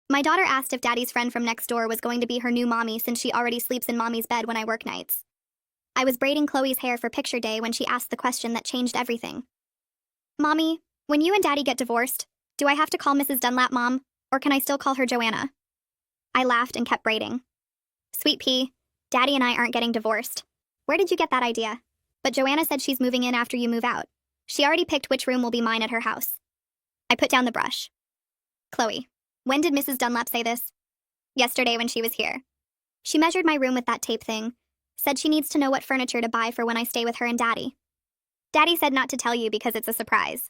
My daughter asked if Daddy's friend from next door was going to be her new mommy since she already sleeps in Mommy's bed when I work nights. I was braiding Chloe's hair for picture day when she asked the question that changed everything. Mommy, when you and Daddy get divorced, do I have to call Mrs. Dunlap Mom, or can I still call her Joanna? I laughed and kept braiding. Sweet pea, Daddy and I aren't getting divorced. Where did you get that idea? But Joanna said she's moving in after you move out. She already picked which room will be mine at her house. I put down the brush. Chloe, when did Mrs. Dunlap say this? Yesterday when she was here. She measured my room with that tape thing. Said she needs to know what furniture to buy for when I stay with her and Daddy. Daddy said not to tell you because it's a surprise.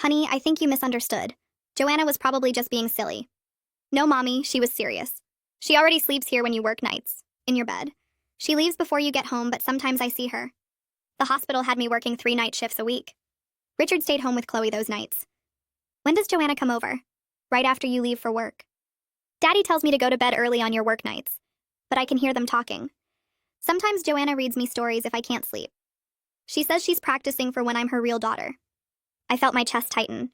Honey, I think you misunderstood. Joanna was probably just being silly. No, Mommy, she was serious. She already sleeps here when you work nights, in your bed. She leaves before you get home, but sometimes I see her. The hospital had me working 3 night shifts a week. Richard stayed home with Chloe those nights. When does Joanna come over? Right after you leave for work. Daddy tells me to go to bed early on your work nights, but I can hear them talking. Sometimes Joanna reads me stories if I can't sleep. She says she's practicing for when I'm her real daughter. I felt my chest tighten.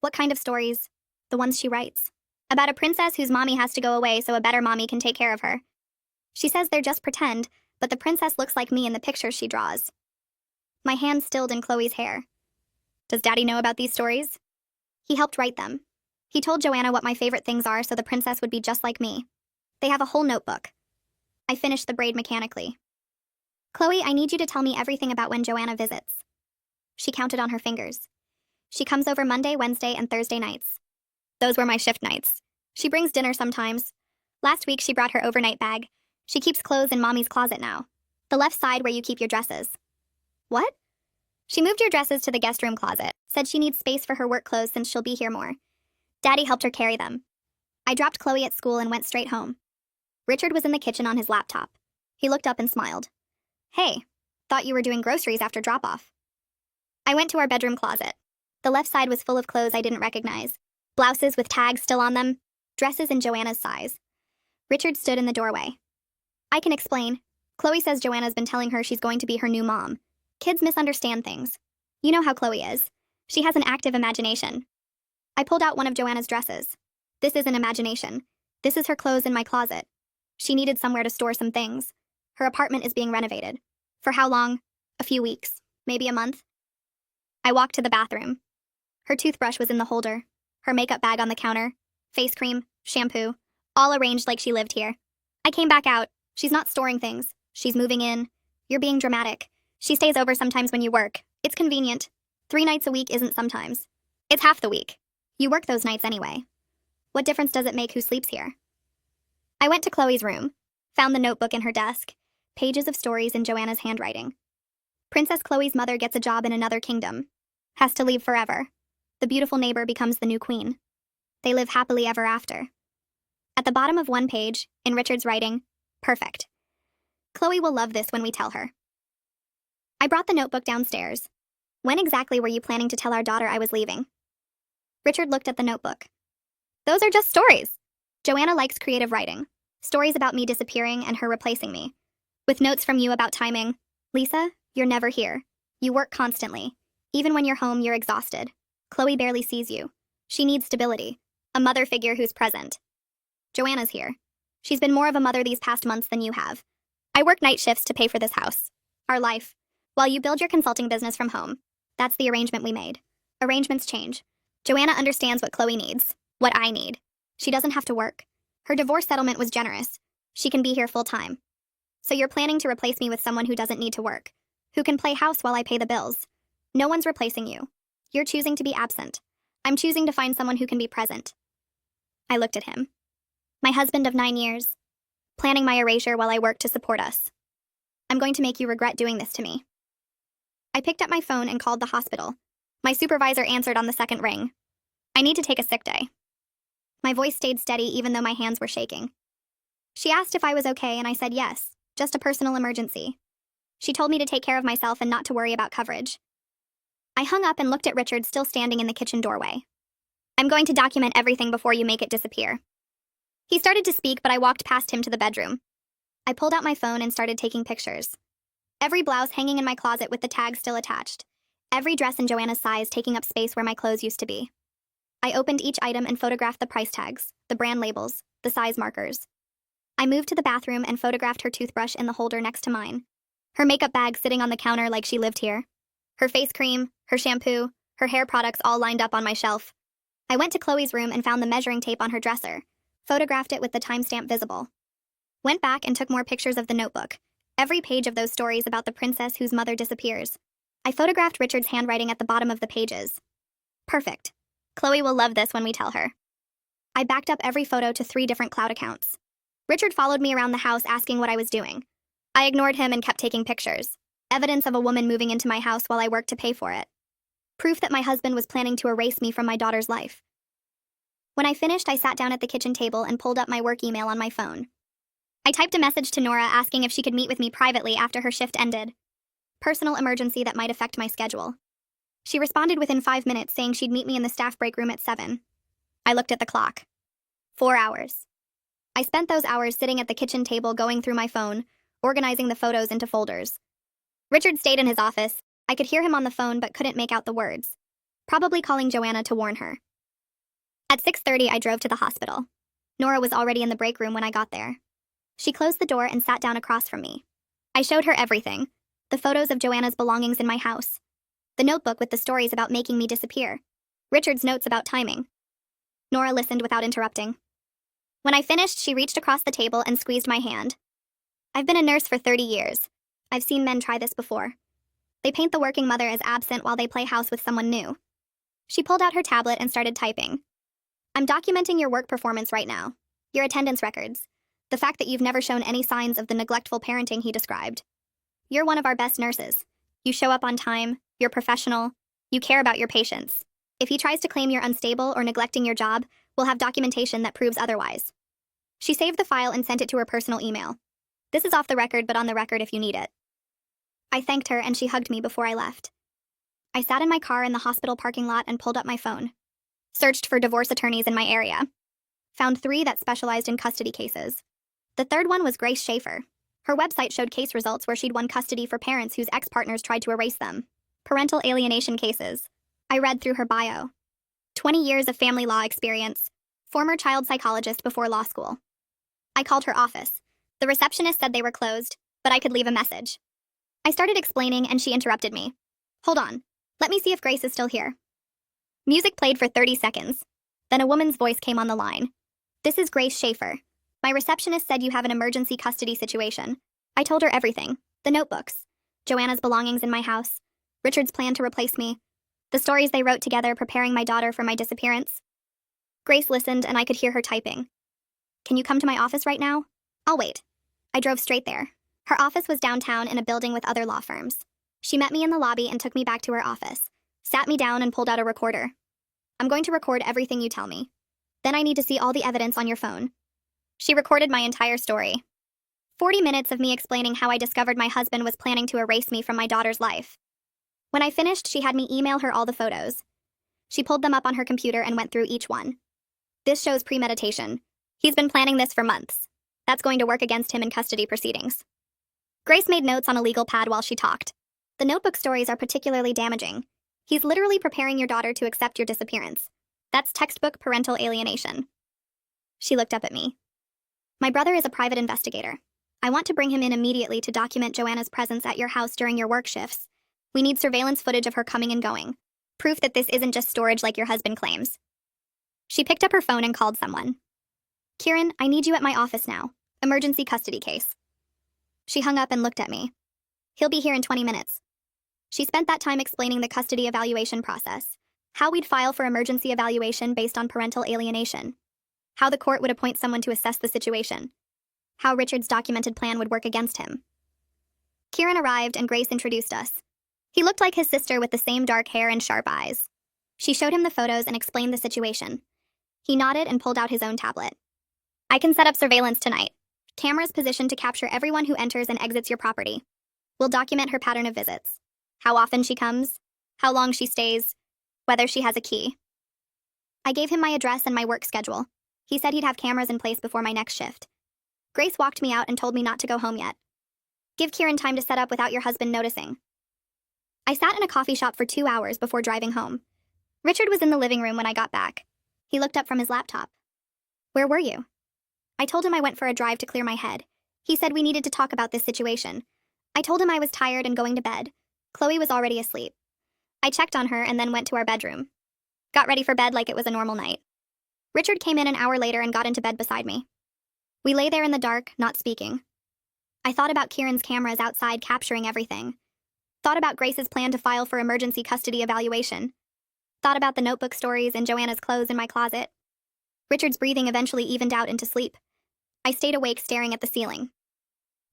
What kind of stories? The ones she writes. About a princess whose mommy has to go away so a better mommy can take care of her. She says they're just pretend, but the princess looks like me in the pictures she draws. My hand stilled in Chloe's hair. Does Daddy know about these stories? He helped write them. He told Joanna what my favorite things are so the princess would be just like me. They have a whole notebook. I finished the braid mechanically. Chloe, I need you to tell me everything about when Joanna visits. She counted on her fingers. She comes over Monday, Wednesday, and Thursday nights. Those were my shift nights. She brings dinner sometimes. Last week she brought her overnight bag. She keeps clothes in Mommy's closet now. The left side where you keep your dresses. What? She moved your dresses to the guest room closet. Said she needs space for her work clothes since she'll be here more. Daddy helped her carry them. I dropped Chloe at school and went straight home. Richard was in the kitchen on his laptop. He looked up and smiled. Hey, thought you were doing groceries after drop-off. I went to our bedroom closet. The left side was full of clothes I didn't recognize. Blouses with tags still on them. Dresses in Joanna's size. Richard stood in the doorway. I can explain. Chloe says Joanna's been telling her she's going to be her new mom. Kids misunderstand things. You know how Chloe is. She has an active imagination. I pulled out one of Joanna's dresses. This isn't imagination. This is her clothes in my closet. She needed somewhere to store some things. Her apartment is being renovated. For how long? A few weeks. Maybe a month. I walked to the bathroom. Her toothbrush was in the holder. Her makeup bag on the counter. Face cream, shampoo, all arranged like she lived here. I came back out. She's not storing things. She's moving in. You're being dramatic. She stays over sometimes when you work. It's convenient. 3 nights a week isn't sometimes. It's half the week. You work those nights anyway. What difference does it make who sleeps here? I went to Chloe's room, found the notebook in her desk, pages of stories in Joanna's handwriting. Princess Chloe's mother gets a job in another kingdom. Has to leave forever. The beautiful neighbor becomes the new queen. They live happily ever after. At the bottom of one page, in Richard's writing, perfect. Chloe will love this when we tell her. I brought the notebook downstairs. When exactly were you planning to tell our daughter I was leaving? Richard looked at the notebook. Those are just stories. Joanna likes creative writing. Stories about me disappearing and her replacing me. With notes from you about timing. Lisa, you're never here. You work constantly. Even when you're home, you're exhausted. Chloe barely sees you. She needs stability. A mother figure who's present. Joanna's here. She's been more of a mother these past months than you have. I work night shifts to pay for this house. Our life. While you build your consulting business from home. That's the arrangement we made. Arrangements change. Joanna understands what Chloe needs. What I need. She doesn't have to work. Her divorce settlement was generous. She can be here full time. So you're planning to replace me with someone who doesn't need to work. Who can play house while I pay the bills. No one's replacing you. You're choosing to be absent. I'm choosing to find someone who can be present. I looked at him. My husband of 9 years. Planning my erasure while I work to support us. I'm going to make you regret doing this to me. I picked up my phone and called the hospital. My supervisor answered on the second ring. I need to take a sick day. My voice stayed steady even though my hands were shaking. She asked if I was okay and I said yes, just a personal emergency. She told me to take care of myself and not to worry about coverage. I hung up and looked at Richard still standing in the kitchen doorway. I'm going to document everything before you make it disappear. He started to speak, but I walked past him to the bedroom. I pulled out my phone and started taking pictures. Every blouse hanging in my closet with the tag still attached. Every dress in Joanna's size taking up space where my clothes used to be. I opened each item and photographed the price tags, the brand labels, the size markers. I moved to the bathroom and photographed her toothbrush in the holder next to mine. Her makeup bag sitting on the counter like she lived here. Her face cream, her shampoo, her hair products all lined up on my shelf. I went to Chloe's room and found the measuring tape on her dresser, photographed it with the timestamp visible. Went back and took more pictures of the notebook, every page of those stories about the princess whose mother disappears. I photographed Richard's handwriting at the bottom of the pages. Perfect. Chloe will love this when we tell her. I backed up every photo to 3 different cloud accounts. Richard followed me around the house asking what I was doing. I ignored him and kept taking pictures. Evidence of a woman moving into my house while I worked to pay for it. Proof that my husband was planning to erase me from my daughter's life. When I finished, I sat down at the kitchen table and pulled up my work email on my phone. I typed a message to Nora asking if she could meet with me privately after her shift ended. Personal emergency that might affect my schedule. She responded within 5 minutes saying she'd meet me in the staff break room at 7. I looked at the clock. 4 hours. I spent those hours sitting at the kitchen table going through my phone, organizing the photos into folders. Richard stayed in his office. I could hear him on the phone but couldn't make out the words. Probably calling Joanna to warn her. At 6:30, I drove to the hospital. Nora was already in the break room when I got there. She closed the door and sat down across from me. I showed her everything. The photos of Joanna's belongings in my house. The notebook with the stories about making me disappear. Richard's notes about timing. Nora listened without interrupting. When I finished, she reached across the table and squeezed my hand. I've been a nurse for 30 years. I've seen men try this before. They paint the working mother as absent while they play house with someone new. She pulled out her tablet and started typing. I'm documenting your work performance right now. Your attendance records. The fact that you've never shown any signs of the neglectful parenting he described. You're one of our best nurses. You show up on time, you're professional, you care about your patients. If he tries to claim you're unstable or neglecting your job, we'll have documentation that proves otherwise. She saved the file and sent it to her personal email. This is off the record, but on the record if you need it. I thanked her and she hugged me before I left. I sat in my car in the hospital parking lot and pulled up my phone. Searched for divorce attorneys in my area. Found 3 that specialized in custody cases. The third one was Grace Schaefer. Her website showed case results where she'd won custody for parents whose ex-partners tried to erase them. Parental alienation cases. I read through her bio. 20 years of family law experience. Former child psychologist before law school. I called her office. The receptionist said they were closed, but I could leave a message. I started explaining and she interrupted me. Hold on. Let me see if Grace is still here. Music played for 30 seconds. Then a woman's voice came on the line. This is Grace Schaefer. My receptionist said you have an emergency custody situation. I told her everything. The notebooks. Joanna's belongings in my house. Richard's plan to replace me. The stories they wrote together preparing my daughter for my disappearance. Grace listened and I could hear her typing. Can you come to my office right now? I'll wait. I drove straight there. Her office was downtown in a building with other law firms. She met me in the lobby and took me back to her office. Sat me down and pulled out a recorder. I'm going to record everything you tell me. Then I need to see all the evidence on your phone. She recorded my entire story. 40 minutes of me explaining how I discovered my husband was planning to erase me from my daughter's life. When I finished, she had me email her all the photos. She pulled them up on her computer and went through each one. This shows premeditation. He's been planning this for months. That's going to work against him in custody proceedings. Grace made notes on a legal pad while she talked. The notebook stories are particularly damaging. He's literally preparing your daughter to accept your disappearance. That's textbook parental alienation. She looked up at me. My brother is a private investigator. I want to bring him in immediately to document Joanna's presence at your house during your work shifts. We need surveillance footage of her coming and going. Proof that this isn't just storage like your husband claims. She picked up her phone and called someone. Kieran, I need you at my office now. Emergency custody case. She hung up and looked at me. He'll be here in 20 minutes. She spent that time explaining the custody evaluation process. How we'd file for emergency evaluation based on parental alienation. How the court would appoint someone to assess the situation. How Richard's documented plan would work against him. Kieran arrived and Grace introduced us. He looked like his sister with the same dark hair and sharp eyes. She showed him the photos and explained the situation. He nodded and pulled out his own tablet. I can set up surveillance tonight. Cameras positioned to capture everyone who enters and exits your property. We'll document her pattern of visits. How often she comes, how long she stays, whether she has a key. I gave him my address and my work schedule. He said he'd have cameras in place before my next shift. Grace walked me out and told me not to go home yet. Give Kieran time to set up without your husband noticing. I sat in a coffee shop for 2 hours before driving home. Richard was in the living room when I got back. He looked up from his laptop. Where were you? I told him I went for a drive to clear my head. He said we needed to talk about this situation. I told him I was tired and going to bed. Chloe was already asleep. I checked on her and then went to our bedroom. Got ready for bed like it was a normal night. Richard came in an hour later and got into bed beside me. We lay there in the dark, not speaking. I thought about Kieran's cameras outside capturing everything. Thought about Grace's plan to file for emergency custody evaluation. Thought about the notebook stories and Joanna's clothes in my closet. Richard's breathing eventually evened out into sleep. I stayed awake staring at the ceiling.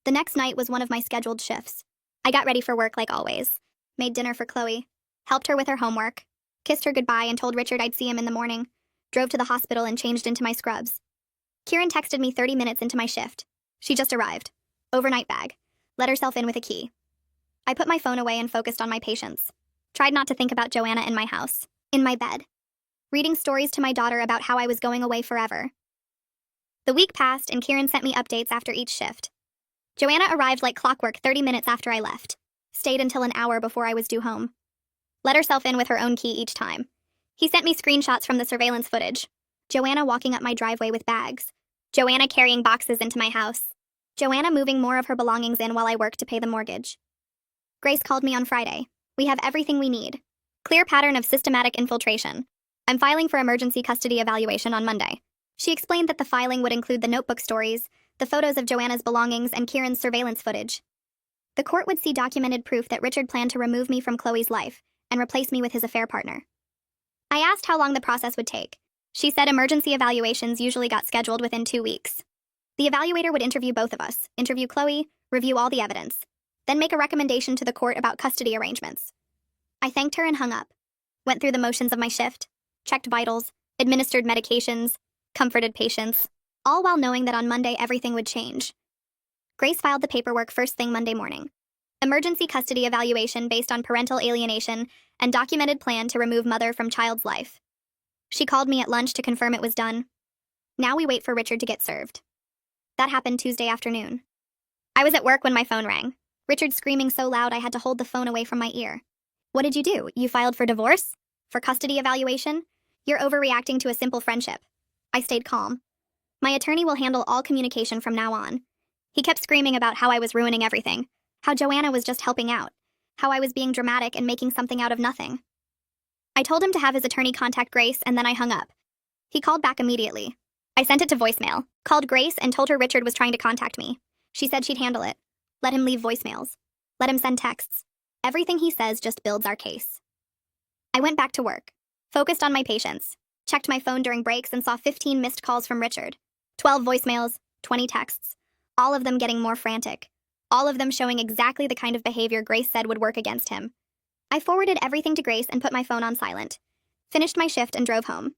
The next night was one of my scheduled shifts. I got ready for work like always. Made dinner for Chloe. Helped her with her homework. Kissed her goodbye and told Richard I'd see him in the morning. Drove to the hospital and changed into my scrubs. Kieran texted me 30 minutes into my shift. She just arrived. Overnight bag. Let herself in with a key. I put my phone away and focused on my patients. Tried not to think about Joanna in my house. In my bed. Reading stories to my daughter about how I was going away forever. The week passed and Kieran sent me updates after each shift. Joanna arrived like clockwork 30 minutes after I left. Stayed until an hour before I was due home. Let herself in with her own key each time. He sent me screenshots from the surveillance footage. Joanna walking up my driveway with bags. Joanna carrying boxes into my house. Joanna moving more of her belongings in while I worked to pay the mortgage. Grace called me on Friday. We have everything we need. Clear pattern of systematic infiltration. I'm filing for emergency custody evaluation on Monday. She explained that the filing would include the notebook stories, the photos of Joanna's belongings, and Kieran's surveillance footage. The court would see documented proof that Richard planned to remove me from Chloe's life and replace me with his affair partner. I asked how long the process would take. She said emergency evaluations usually got scheduled within 2 weeks. The evaluator would interview both of us, interview Chloe, review all the evidence, then make a recommendation to the court about custody arrangements. I thanked her and hung up. Went through the motions of my shift, checked vitals, administered medications, comforted patients, all while knowing that on Monday everything would change. Grace filed the paperwork first thing Monday morning. Emergency custody evaluation based on parental alienation and documented plan to remove mother from child's life. She called me at lunch to confirm it was done. Now we wait for Richard to get served. That happened Tuesday afternoon. I was at work when my phone rang. Richard screaming so loud I had to hold the phone away from my ear. What did you do? You filed for divorce? For custody evaluation? You're overreacting to a simple friendship. I stayed calm. My attorney will handle all communication from now on. He kept screaming about how I was ruining everything, how Joanna was just helping out, how I was being dramatic and making something out of nothing. I told him to have his attorney contact Grace and then I hung up. He called back immediately. I sent it to voicemail, called Grace and told her Richard was trying to contact me. She said she'd handle it. Let him leave voicemails. Let him send texts. Everything he says just builds our case. I went back to work, focused on my patients, checked my phone during breaks and saw 15 missed calls from Richard, 12 voicemails, 20 texts, all of them getting more frantic, all of them showing exactly the kind of behavior Grace said would work against him. I forwarded everything to Grace and put my phone on silent, finished my shift and drove home.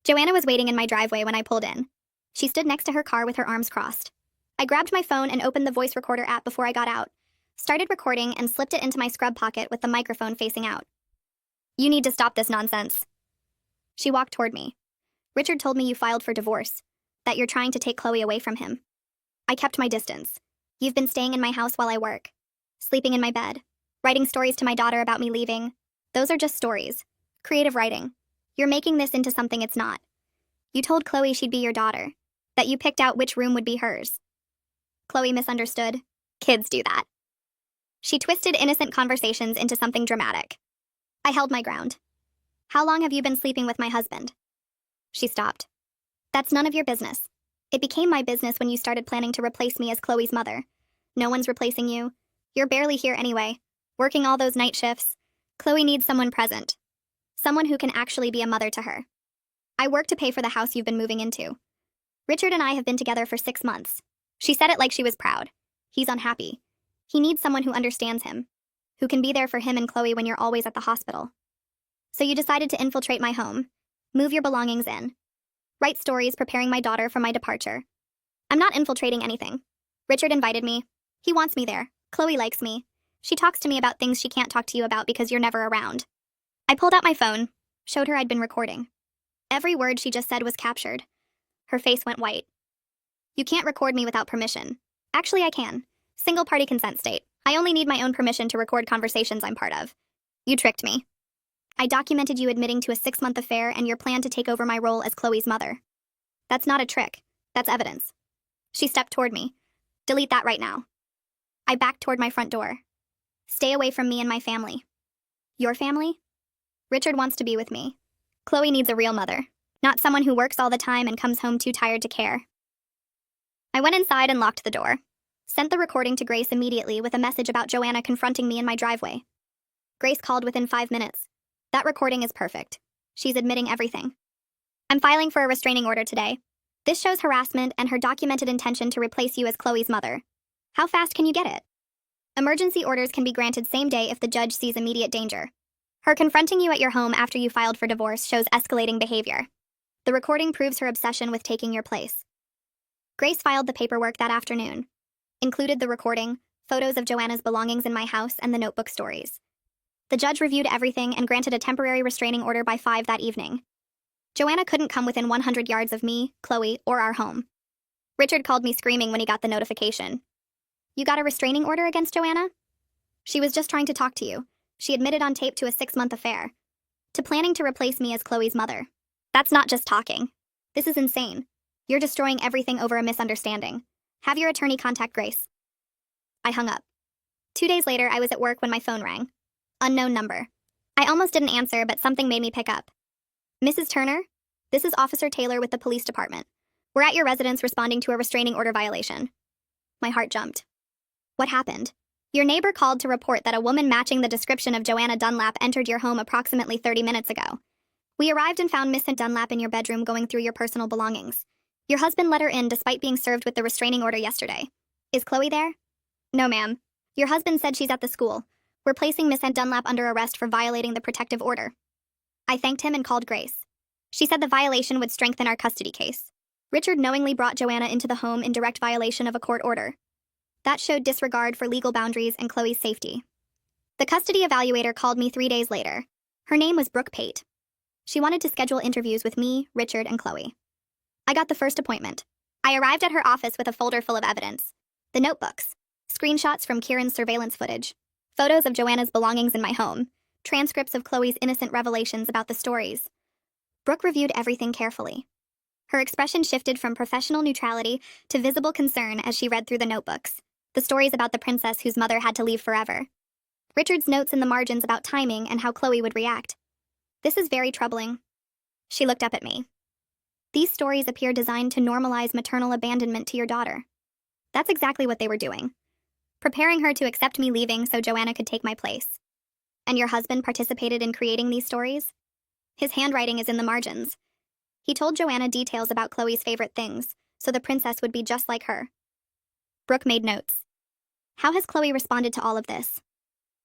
Joanna was waiting in my driveway when I pulled in. She stood next to her car with her arms crossed. I grabbed my phone and opened the voice recorder app before I got out, started recording and slipped it into my scrub pocket with the microphone facing out. You need to stop this nonsense. She walked toward me. Richard told me you filed for divorce, that you're trying to take Chloe away from him. I kept my distance. You've been staying in my house while I work, sleeping in my bed, writing stories to my daughter about me leaving. Those are just stories. Creative writing. You're making this into something it's not. You told Chloe she'd be your daughter, that you picked out which room would be hers. Chloe misunderstood. Kids do that. She twisted innocent conversations into something dramatic. I held my ground. How long have you been sleeping with my husband? She stopped. That's none of your business. It became my business when you started planning to replace me as Chloe's mother. No one's replacing you. You're barely here anyway, working all those night shifts. Chloe needs someone present. Someone who can actually be a mother to her. I work to pay for the house you've been moving into. Richard and I have been together for 6 months. She said it like she was proud. He's unhappy. He needs someone who understands him, who can be there for him and Chloe when you're always at the hospital. So you decided to infiltrate my home, move your belongings in, write stories preparing my daughter for my departure. I'm not infiltrating anything. Richard invited me. He wants me there. Chloe likes me. She talks to me about things she can't talk to you about because you're never around. I pulled out my phone, showed her I'd been recording. Every word she just said was captured. Her face went white. You can't record me without permission. Actually, I can. Single-party consent state. I only need my own permission to record conversations I'm part of. You tricked me. I documented you admitting to a 6-month affair and your plan to take over my role as Chloe's mother. That's not a trick. That's evidence. She stepped toward me. Delete that right now. I backed toward my front door. Stay away from me and my family. Your family? Richard wants to be with me. Chloe needs a real mother, not someone who works all the time and comes home too tired to care. I went inside and locked the door. Sent the recording to Grace immediately with a message about Joanna confronting me in my driveway. Grace called within 5 minutes. That recording is perfect. She's admitting everything. I'm filing for a restraining order today. This shows harassment and her documented intention to replace you as Chloe's mother. How fast can you get it? Emergency orders can be granted same day if the judge sees immediate danger. Her confronting you at your home after you filed for divorce shows escalating behavior. The recording proves her obsession with taking your place. Grace filed the paperwork that afternoon. Included the recording, photos of Joanna's belongings in my house, and the notebook stories. The judge reviewed everything and granted a temporary restraining order by 5 that evening. Joanna couldn't come within 100 yards of me, Chloe, or our home. Richard called me screaming when he got the notification. You got a restraining order against Joanna? She was just trying to talk to you. She admitted on tape to a 6-month affair. To planning to replace me as Chloe's mother. That's not just talking. This is insane. You're destroying everything over a misunderstanding. Have your attorney contact Grace. I hung up. 2 days later, I was at work when my phone rang. Unknown number. I almost didn't answer, but something made me pick up. Mrs. Turner? This is Officer Taylor with the police department. We're at your residence responding to a restraining order violation. My heart jumped. What happened? Your neighbor called to report that a woman matching the description of Joanna Dunlap entered your home approximately 30 minutes ago. We arrived and found Miss Dunlap in your bedroom going through your personal belongings. Your husband let her in despite being served with the restraining order yesterday. Is Chloe there? No, ma'am. Your husband said she's at the school. We're placing Miss Dunlap under arrest for violating the protective order. I thanked him and called Grace. She said the violation would strengthen our custody case. Richard knowingly brought Joanna into the home in direct violation of a court order. That showed disregard for legal boundaries and Chloe's safety. The custody evaluator called me 3 days later. Her name was Brooke Pate. She wanted to schedule interviews with me, Richard, and Chloe. I got the first appointment. I arrived at her office with a folder full of evidence. The notebooks, screenshots from Kieran's surveillance footage, photos of Joanna's belongings in my home, transcripts of Chloe's innocent revelations about the stories. Brooke reviewed everything carefully. Her expression shifted from professional neutrality to visible concern as she read through the notebooks, the stories about the princess whose mother had to leave forever. Richard's notes in the margins about timing and how Chloe would react. This is very troubling. She looked up at me. These stories appear designed to normalize maternal abandonment to your daughter. That's exactly what they were doing. Preparing her to accept me leaving so Joanna could take my place. And your husband participated in creating these stories? His handwriting is in the margins. He told Joanna details about Chloe's favorite things, so the princess would be just like her. Brooke made notes. How has Chloe responded to all of this?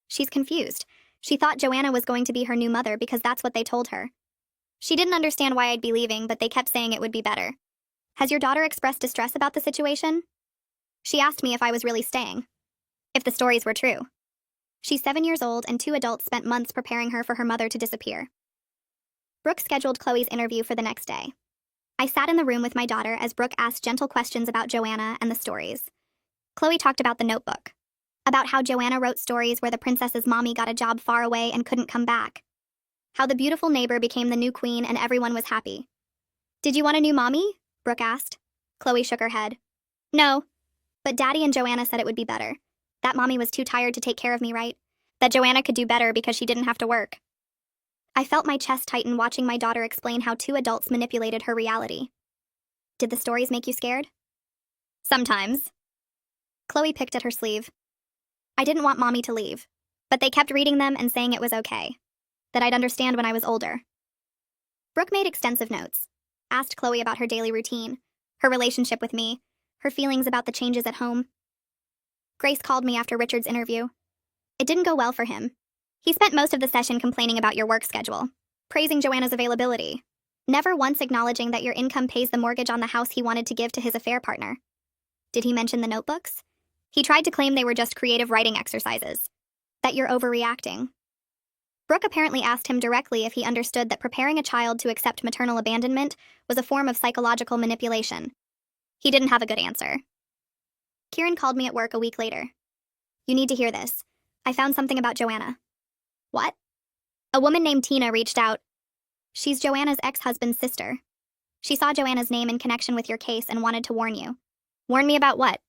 She's confused. She thought Joanna was going to be her new mother because that's what they told her. She didn't understand why I'd be leaving, but they kept saying it would be better. Has your daughter expressed distress about the situation? She asked me if I was really staying. If the stories were true. She's 7 years old and 2 adults spent months preparing her for her mother to disappear. Brooke scheduled Chloe's interview for the next day. I sat in the room with my daughter as Brooke asked gentle questions about Joanna and the stories. Chloe talked about the notebook. About how Joanna wrote stories where the princess's mommy got a job far away and couldn't come back. How the beautiful neighbor became the new queen and everyone was happy. Did you want a new mommy? Brooke asked. Chloe shook her head. No. But Daddy and Joanna said it would be better. That mommy was too tired to take care of me, right? That Joanna could do better because she didn't have to work. I felt my chest tighten watching my daughter explain how 2 adults manipulated her reality. Did the stories make you scared? Sometimes. Chloe picked at her sleeve. I didn't want Mommy to leave, but they kept reading them and saying it was okay, that I'd understand when I was older. Brooke made extensive notes, asked Chloe about her daily routine, her relationship with me, her feelings about the changes at home. Grace called me after Richard's interview. It didn't go well for him. He spent most of the session complaining about your work schedule, praising Joanna's availability, never once acknowledging that your income pays the mortgage on the house he wanted to give to his affair partner. Did he mention the notebooks? He tried to claim they were just creative writing exercises, that you're overreacting. Brooke apparently asked him directly if he understood that preparing a child to accept maternal abandonment was a form of psychological manipulation. He didn't have a good answer. Kieran called me at work a week later. You need to hear this. I found something about Joanna. What? A woman named Tina reached out. She's Joanna's ex-husband's sister. She saw Joanna's name in connection with your case and wanted to warn you. Warn me about what?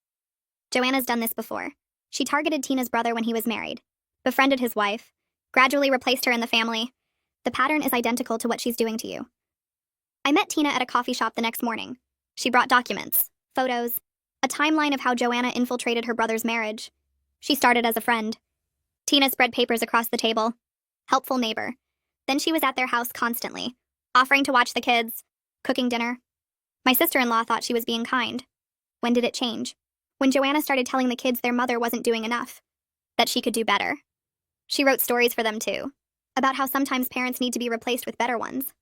Joanna's done this before. She targeted Tina's brother when he was married, befriended his wife, gradually replaced her in the family. The pattern is identical to what she's doing to you. I met Tina at a coffee shop the next morning. She brought documents, photos, a timeline of how Joanna infiltrated her brother's marriage. She started as a friend. Tina spread papers across the table. Helpful neighbor. Then she was at their house constantly, offering to watch the kids, cooking dinner. My sister-in-law thought she was being kind. When did it change? When Joanna started telling the kids their mother wasn't doing enough, that she could do better. She wrote stories for them too, about how sometimes parents need to be replaced with better ones.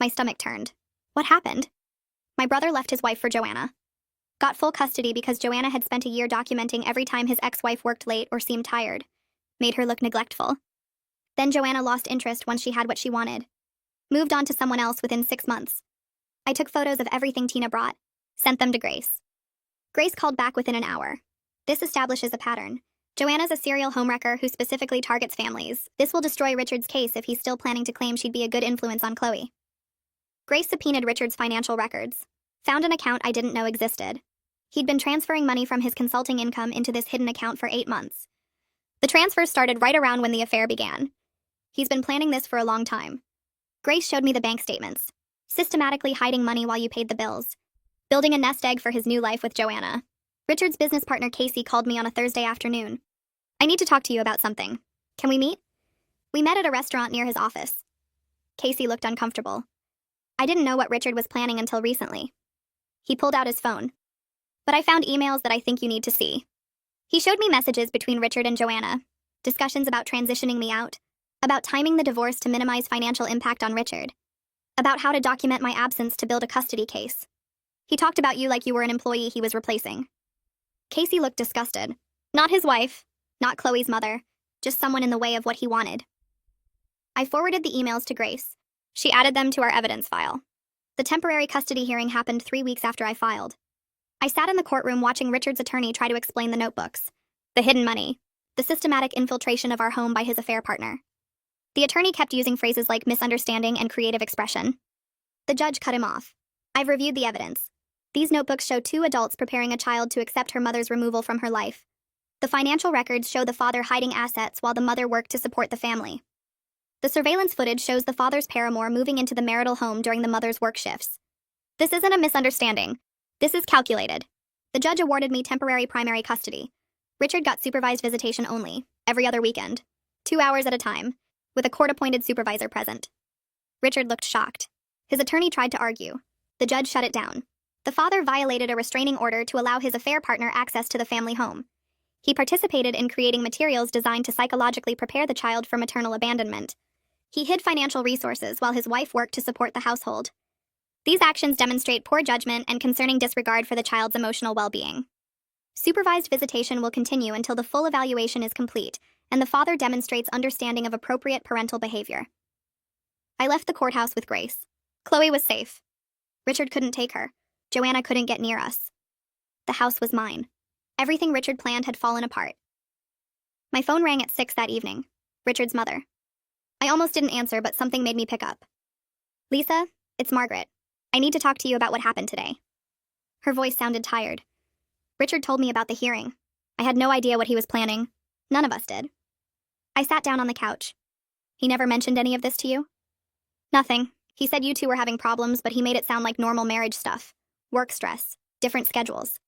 My stomach turned. What happened? My brother left his wife for Joanna. Got full custody because Joanna had spent a year documenting every time his ex-wife worked late or seemed tired. Made her look neglectful. Then Joanna lost interest once she had what she wanted. Moved on to someone else within 6 months. I took photos of everything Tina brought, sent them to Grace. Grace called back within an hour. This establishes a pattern. Joanna's a serial homewrecker who specifically targets families. This will destroy Richard's case if he's still planning to claim she'd be a good influence on Chloe. Grace subpoenaed Richard's financial records. Found an account I didn't know existed. He'd been transferring money from his consulting income into this hidden account for 8 months. The transfers started right around when the affair began. He's been planning this for a long time. Grace showed me the bank statements. Systematically hiding money while you paid the bills. Building a nest egg for his new life with Joanna. Richard's business partner Casey called me on a Thursday afternoon. I need to talk to you about something. Can we meet? We met at a restaurant near his office. Casey looked uncomfortable. I didn't know what Richard was planning until recently. He pulled out his phone. But I found emails that I think you need to see. He showed me messages between Richard and Joanna. Discussions about transitioning me out. About timing the divorce to minimize financial impact on Richard. About how to document my absence to build a custody case. He talked about you like you were an employee he was replacing. Casey looked disgusted. Not his wife, not Chloe's mother, just someone in the way of what he wanted. I forwarded the emails to Grace. She added them to our evidence file. The temporary custody hearing happened 3 weeks after I filed. I sat in the courtroom watching Richard's attorney try to explain the notebooks, the hidden money, the systematic infiltration of our home by his affair partner. The attorney kept using phrases like misunderstanding and creative expression. The judge cut him off. I've reviewed the evidence. These notebooks show 2 adults preparing a child to accept her mother's removal from her life. The financial records show the father hiding assets while the mother worked to support the family. The surveillance footage shows the father's paramour moving into the marital home during the mother's work shifts. This isn't a misunderstanding. This is calculated. The judge awarded me temporary primary custody. Richard got supervised visitation only, every other weekend, 2 hours at a time, with a court-appointed supervisor present. Richard looked shocked. His attorney tried to argue. The judge shut it down. The father violated a restraining order to allow his affair partner access to the family home. He participated in creating materials designed to psychologically prepare the child for maternal abandonment. He hid financial resources while his wife worked to support the household. These actions demonstrate poor judgment and concerning disregard for the child's emotional well-being. Supervised visitation will continue until the full evaluation is complete and the father demonstrates understanding of appropriate parental behavior. I left the courthouse with Grace. Chloe was safe. Richard couldn't take her. Joanna couldn't get near us. The house was mine. Everything Richard planned had fallen apart. My phone rang at 6 that evening. Richard's mother. I almost didn't answer, but something made me pick up. Lisa, it's Margaret. I need to talk to you about what happened today. Her voice sounded tired. Richard told me about the hearing. I had no idea what he was planning. None of us did. I sat down on the couch. He never mentioned any of this to you? Nothing. He said you two were having problems, but he made it sound like normal marriage stuff. Work stress. Different schedules.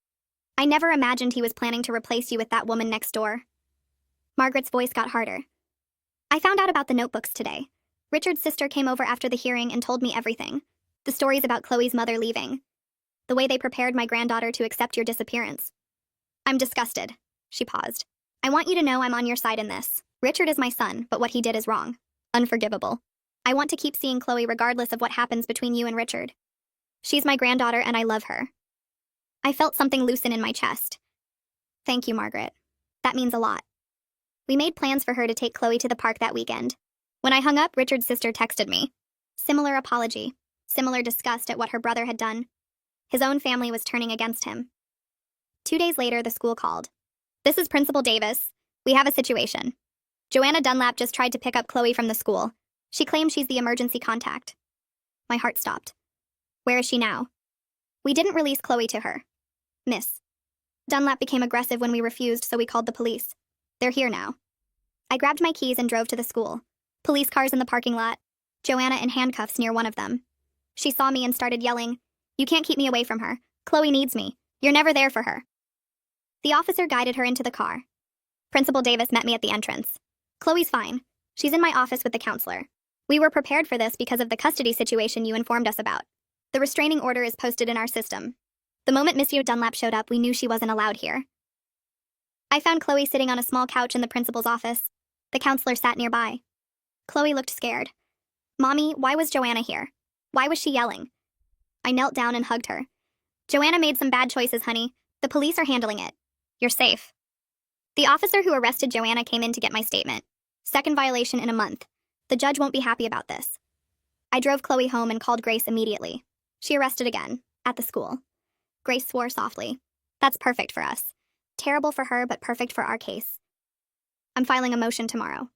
I never imagined he was planning to replace you with that woman next door. Margaret's voice got harder. I found out about the notebooks today. Richard's sister came over after the hearing and told me everything. The stories about Chloe's mother leaving. The way they prepared my granddaughter to accept your disappearance. I'm disgusted. She paused. I want you to know I'm on your side in this. Richard is my son, but what he did is wrong. Unforgivable. I want to keep seeing Chloe regardless of what happens between you and Richard. She's my granddaughter and I love her. I felt something loosen in my chest. Thank you, Margaret. That means a lot. We made plans for her to take Chloe to the park that weekend. When I hung up, Richard's sister texted me. Similar apology. Similar disgust at what her brother had done. His own family was turning against him. 2 days later, the school called. This is Principal Davis. We have a situation. Joanna Dunlap just tried to pick up Chloe from the school. She claims she's the emergency contact. My heart stopped. Where is she now? We didn't release Chloe to her. Miss Dunlap became aggressive when we refused, so we called the police. They're here now. I grabbed my keys and drove to the school. Police cars in the parking lot. Joanna in handcuffs near one of them. She saw me and started yelling, "You can't keep me away from her. Chloe needs me. You're never there for her." The officer guided her into the car. Principal Davis met me at the entrance. "Chloe's fine. She's in my office with the counselor. We were prepared for this because of the custody situation you informed us about. The restraining order is posted in our system. The moment Monsieur Dunlap showed up, we knew she wasn't allowed here." I found Chloe sitting on a small couch in the principal's office. The counselor sat nearby. Chloe looked scared. "Mommy, why was Joanna here? Why was she yelling?" I knelt down and hugged her. "Joanna made some bad choices, honey. The police are handling it. You're safe." The officer who arrested Joanna came in to get my statement. Second violation in a month. The judge won't be happy about this. I drove Chloe home and called Grace immediately. She arrested again, at the school. Grace swore softly. "That's perfect for us. Terrible for her, but perfect for our case. I'm filing a motion tomorrow."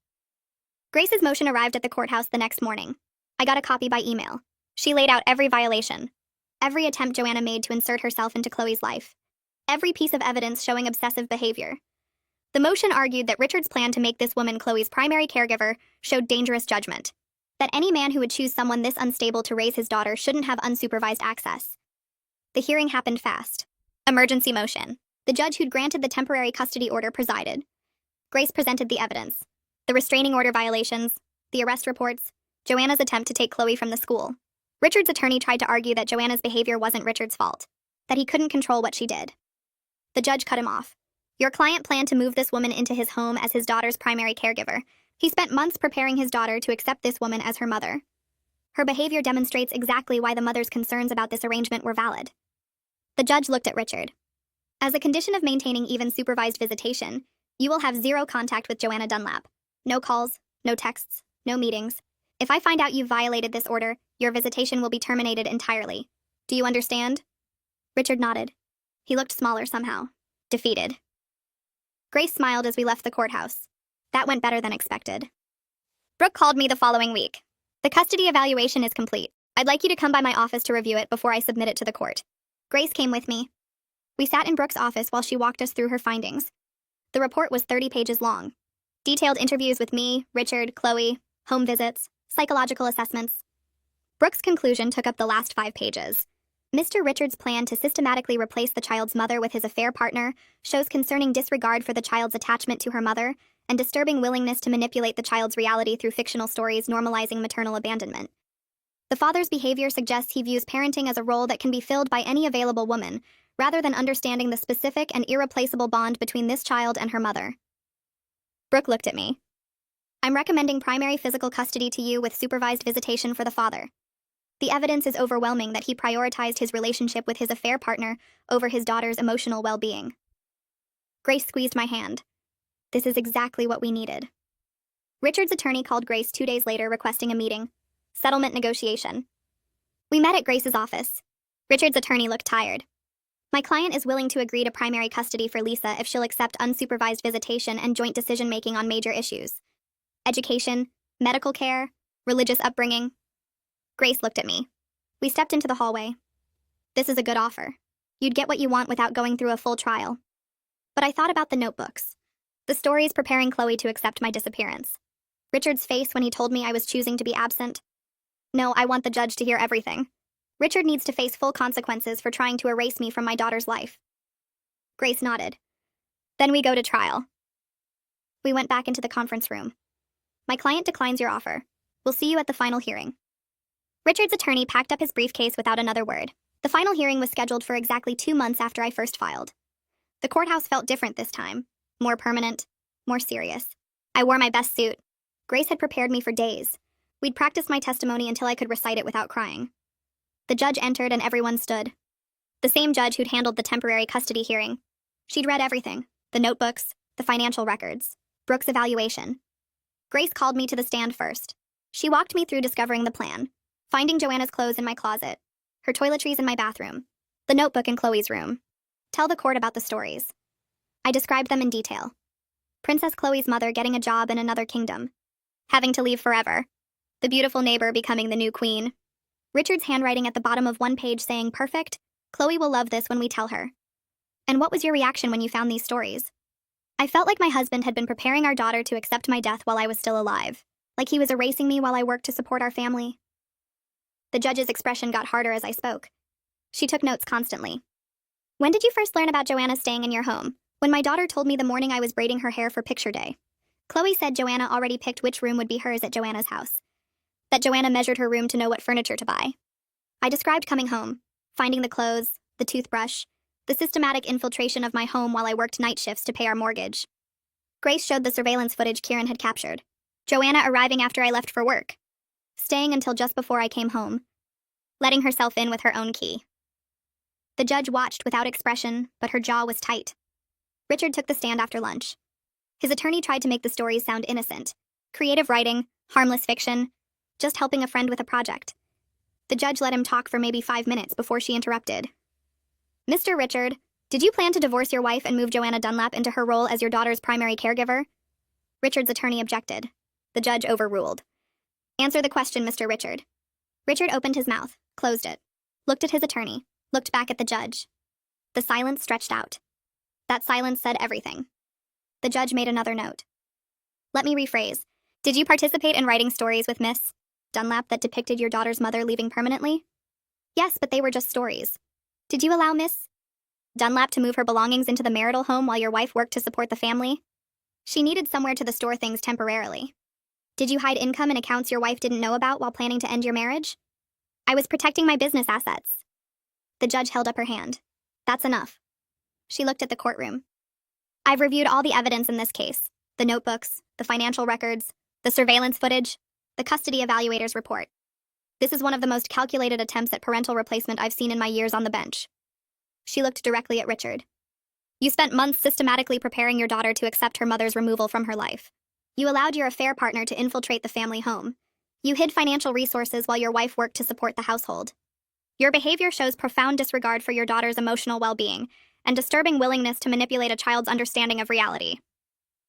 Grace's motion arrived at the courthouse the next morning. I got a copy by email. She laid out every violation, every attempt Joanna made to insert herself into Chloe's life, every piece of evidence showing obsessive behavior. The motion argued that Richard's plan to make this woman Chloe's primary caregiver showed dangerous judgment, that any man who would choose someone this unstable to raise his daughter shouldn't have unsupervised access. The hearing happened fast. Emergency motion. The judge who'd granted the temporary custody order presided. Grace presented the evidence. The restraining order violations, the arrest reports, Joanna's attempt to take Chloe from the school. Richard's attorney tried to argue that Joanna's behavior wasn't Richard's fault, that he couldn't control what she did. The judge cut him off. "Your client planned to move this woman into his home as his daughter's primary caregiver. He spent months preparing his daughter to accept this woman as her mother. Her behavior demonstrates exactly why the mother's concerns about this arrangement were valid." The judge looked at Richard. "As a condition of maintaining even supervised visitation, you will have zero contact with Joanna Dunlap. No calls, no texts, no meetings. If I find out you've violated this order, your visitation will be terminated entirely. Do you understand?" Richard nodded. He looked smaller somehow. Defeated. Grace smiled as we left the courthouse. That went better than expected. Brooke called me the following week. "The custody evaluation is complete. I'd like you to come by my office to review it before I submit it to the court." Grace came with me. We sat in Brooke's office while she walked us through her findings. The report was 30 pages long. Detailed interviews with me, Richard, Chloe, home visits, psychological assessments. Brooke's conclusion took up the last 5 pages. Mr. Richard's plan to systematically replace the child's mother with his affair partner shows concerning disregard for the child's attachment to her mother and disturbing willingness to manipulate the child's reality through fictional stories normalizing maternal abandonment. The father's behavior suggests he views parenting as a role that can be filled by any available woman, rather than understanding the specific and irreplaceable bond between this child and her mother. Brooke looked at me. "I'm recommending primary physical custody to you with supervised visitation for the father. The evidence is overwhelming that he prioritized his relationship with his affair partner over his daughter's emotional well-being." Grace squeezed my hand. This is exactly what we needed. Richard's attorney called Grace 2 days later requesting a meeting. Settlement negotiation. We met at Grace's office. Richard's attorney looked tired. "My client is willing to agree to primary custody for Lisa if she'll accept unsupervised visitation and joint decision-making on major issues. Education, medical care, religious upbringing." Grace looked at me. We stepped into the hallway. "This is a good offer. You'd get what you want without going through a full trial." But I thought about the notebooks. The stories preparing Chloe to accept my disappearance. Richard's face when he told me I was choosing to be absent. No, I want the judge to hear everything. Richard needs to face full consequences for trying to erase me from my daughter's life. Grace nodded. "Then we go to trial." We went back into the conference room. "My client declines your offer. We'll see you at the final hearing." Richard's attorney packed up his briefcase without another word. The final hearing was scheduled for exactly 2 months after I first filed. The courthouse felt different this time. More permanent, more serious. I wore my best suit. Grace had prepared me for days. We'd practiced my testimony until I could recite it without crying. The judge entered and everyone stood. The same judge who'd handled the temporary custody hearing. She'd read everything, the notebooks, the financial records, Brooke's evaluation. Grace called me to the stand first. She walked me through discovering the plan, finding Joanna's clothes in my closet, her toiletries in my bathroom, the notebook in Chloe's room. Tell the court about the stories. I described them in detail. Princess Chloe's mother getting a job in another kingdom, having to leave forever, The beautiful neighbor becoming the new queen. Richard's handwriting at the bottom of one page saying, "Perfect. Chloe will love this when we tell her." And what was your reaction when you found these stories? I felt like my husband had been preparing our daughter to accept my death while I was still alive, like he was erasing me while I worked to support our family. The judge's expression got harder as I spoke. She took notes constantly. When did you first learn about Joanna staying in your home? When my daughter told me the morning I was braiding her hair for picture day. Chloe said Joanna already picked which room would be hers at Joanna's house. That Joanna measured her room to know what furniture to buy. I described coming home, finding the clothes, the toothbrush, the systematic infiltration of my home while I worked night shifts to pay our mortgage. Grace showed the surveillance footage Kieran had captured. Joanna arriving after I left for work. Staying until just before I came home. Letting herself in with her own key. The judge watched without expression, but her jaw was tight. Richard took the stand after lunch. His attorney tried to make the stories sound innocent. Creative writing, harmless fiction, just helping a friend with a project. The judge let him talk for maybe 5 minutes before she interrupted. "Mr. Richard, did you plan to divorce your wife and move Joanna Dunlap into her role as your daughter's primary caregiver?" Richard's attorney objected. The judge overruled. "Answer the question, Mr. Richard." Richard opened his mouth, closed it, looked at his attorney, looked back at the judge. The silence stretched out. That silence said everything. The judge made another note. "Let me rephrase. Did you participate in writing stories with Miss Dunlap that depicted your daughter's mother leaving permanently?" "Yes, but they were just stories." "Did you allow Miss Dunlap to move her belongings into the marital home while your wife worked to support the family?" "She needed somewhere to store things temporarily." "Did you hide income and accounts your wife didn't know about while planning to end your marriage?" "I was protecting my business assets." The judge held up her hand. "That's enough." She looked at the courtroom. "I've reviewed all the evidence in this case. The notebooks, the financial records, the surveillance footage, the custody evaluator's report. This is one of the most calculated attempts at parental replacement I've seen in my years on the bench." She looked directly at Richard. "You spent months systematically preparing your daughter to accept her mother's removal from her life. You allowed your affair partner to infiltrate the family home. You hid financial resources while your wife worked to support the household. Your behavior shows profound disregard for your daughter's emotional well-being and disturbing willingness to manipulate a child's understanding of reality."